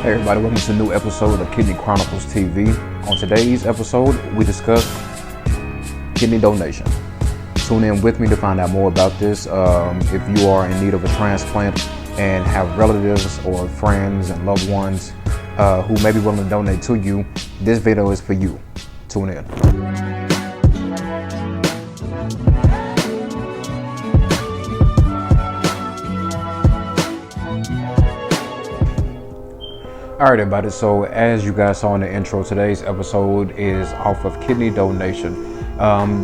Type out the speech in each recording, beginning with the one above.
Hey everybody, welcome to a new episode of Kidney Chronicles TV. On today's episode, we discuss kidney donation. Tune in with me to find out more about this. If you are in need of a transplant and have relatives or friends and loved ones who may be willing to donate to you, this video is for you. Tune in. Alright everybody, so as you guys saw in the intro, today's episode is off of kidney donation.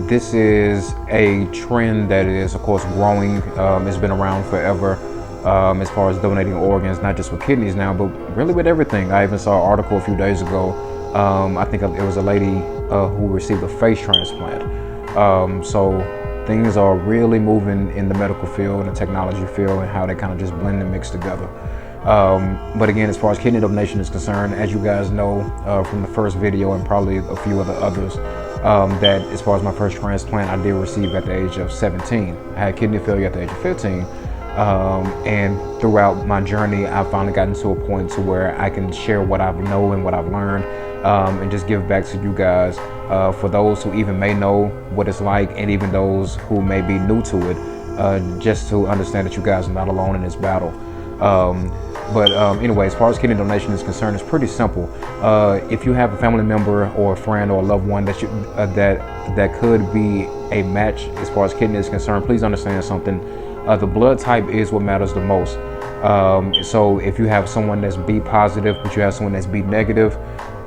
This is a trend that is of course growing. It's been around forever as far as donating organs, not just with kidneys now, but really with everything. I even saw an article a few days ago. I think it was a lady who received a face transplant. So things are really moving in the medical field and the technology field and how they kind of just blend and mix together. But again, as far as kidney donation is concerned, as you guys know from the first video and probably a few of the others, that as far as my first transplant, I did receive at the age of 17. I had kidney failure at the age of 15. And throughout my journey, I've finally gotten to a point to where I can share what I know and what I've learned and just give back to you guys. For those who even may know what it's like, and even those who may be new to it, just to understand that you guys are not alone in this battle. Anyway, as far as kidney donation is concerned, it's pretty simple. If you have a family member or a friend or a loved one that that could be a match as far as kidney is concerned, please understand something. The blood type is what matters the most. So if you have someone that's B positive, but you have someone that's B negative,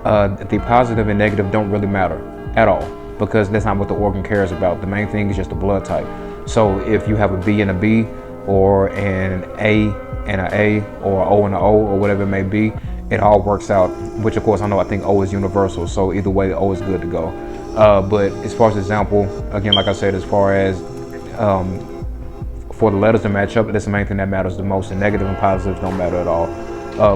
the positive and negative don't really matter at all, because that's not what the organ cares about. The main thing is just the blood type. So if you have a B and a B, or an A and an A, or O and an O, or whatever it may be, it all works out, which of course I think O is universal, so either way O is good to go. But as far as example, again, like I said, as far as for the letters to match up, that's the main thing that matters the most, and negative and positives don't matter at all.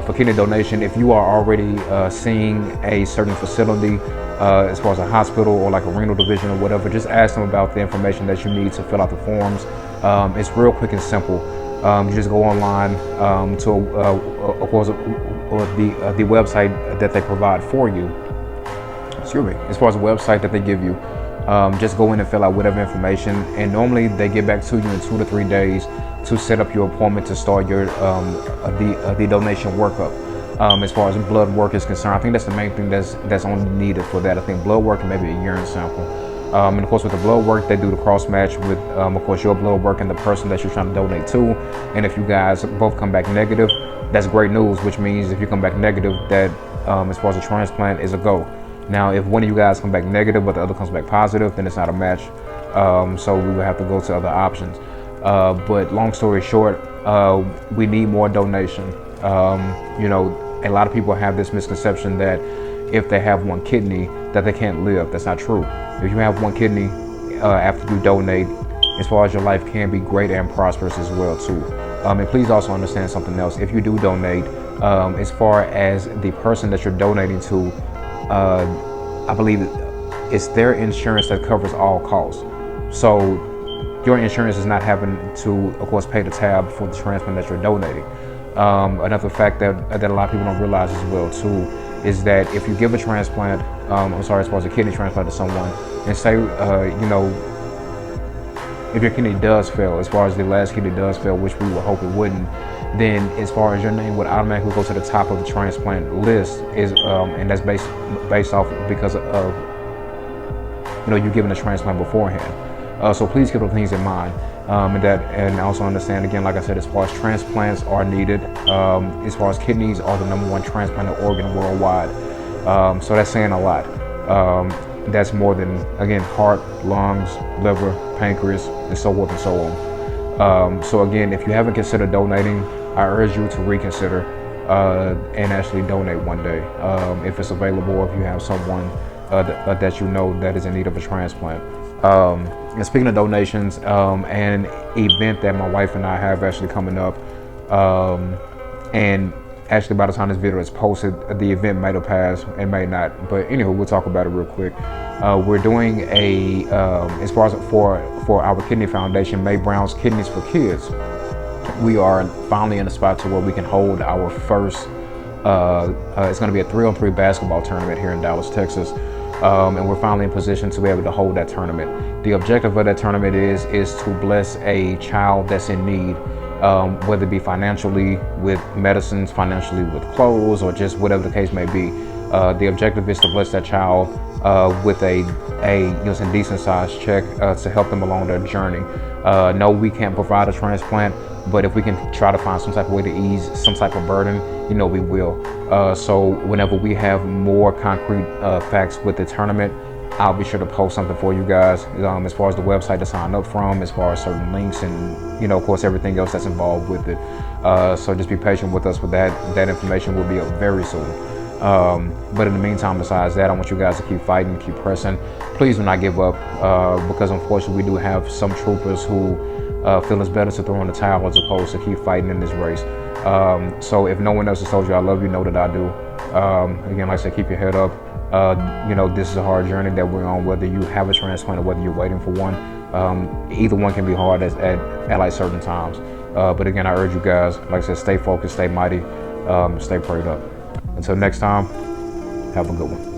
For kidney donation, if you are already seeing a certain facility, as far as a hospital or like a renal division or whatever, just ask them about the information that you need to fill out the forms. It's real quick and simple. You just go online to, of course, the website that they provide for you. Excuse me. As far as the website that they give you, just go in and fill out whatever information, and normally they get back to you in 2 to 3 days to set up your appointment to start your the donation workup. As far as blood work is concerned, I think that's the main thing that's only needed for that. I think blood work and maybe a urine sample. And of course, with the blood work, they do the cross match with, of course, your blood work and the person that you're trying to donate to. And if you guys both come back negative, that's great news, which means if you come back negative, that as far as the transplant is a go. Now, if one of you guys come back negative, but the other comes back positive, then it's not a match. So we will have to go to other options. But long story short, we need more donation. You know, a lot of people have this misconception that if they have one kidney, that they can't live. That's not true. If you have one kidney, after you donate, as far as your life can be great and prosperous as well too. And please also understand something else. If you do donate, as far as the person that you're donating to, I believe it's their insurance that covers all costs. So your insurance is not having to, of course, pay the tab for the transplant that you're donating. Another fact that a lot of people don't realize as well too is that if you give a transplant, as far as a kidney transplant to someone, and say, you know, if your kidney does fail, as far as the last kidney does fail, which we would hope it wouldn't, then as far as your name would automatically go to the top of the transplant list, is and that's based off because of, you know, you giving a transplant beforehand. So please keep those things in mind, and also understand, again, like I said, as far as transplants are needed, as far as kidneys are the #1 transplanted organ worldwide. So that's saying a lot. That's more than, again, heart, lungs, liver, pancreas, and so forth and so on. So again, if you haven't considered donating, I urge you to reconsider and actually donate one day, if it's available, if you have someone that you know that is in need of a transplant. And speaking of donations, an event that my wife and I have actually coming up, and actually by the time this video is posted, the event might have passed and may not, but anyway, we'll talk about it real quick. We're doing a, as far as for our kidney foundation, May Brown's Kidneys for Kids, we are finally in a spot to where we can hold our first It's going to be a 3-on-3 basketball tournament here in Dallas, Texas. And we're finally in position to be able to hold that tournament. The objective of that tournament is to bless a child that's in need, whether it be financially with medicines, financially with clothes, or just whatever the case may be. The objective is to bless that child with a some decent sized check to help them along their journey. No, we can't provide a transplant, but if we can try to find some type of way to ease some type of burden, we will. So whenever we have more concrete facts with the tournament, I'll be sure to post something for you guys, as far as the website to sign up from, as far as certain links, and of course everything else that's involved with it. So just be patient with us with that. That information will be up very soon. But in the meantime, besides that, I want you guys to keep fighting, keep pressing. Please do not give up, because unfortunately we do have some troopers who feel it's better to throw in the towel as opposed to keep fighting in this race. So if no one else has told you I love you, know that I do. Again, like I said, keep your head up. This is a hard journey that we're on, whether you have a transplant or whether you're waiting for one. Either one can be hard at like certain times. But again, I urge you guys, like I said, stay focused, stay mighty, stay prayed up. Until next time, have a good one.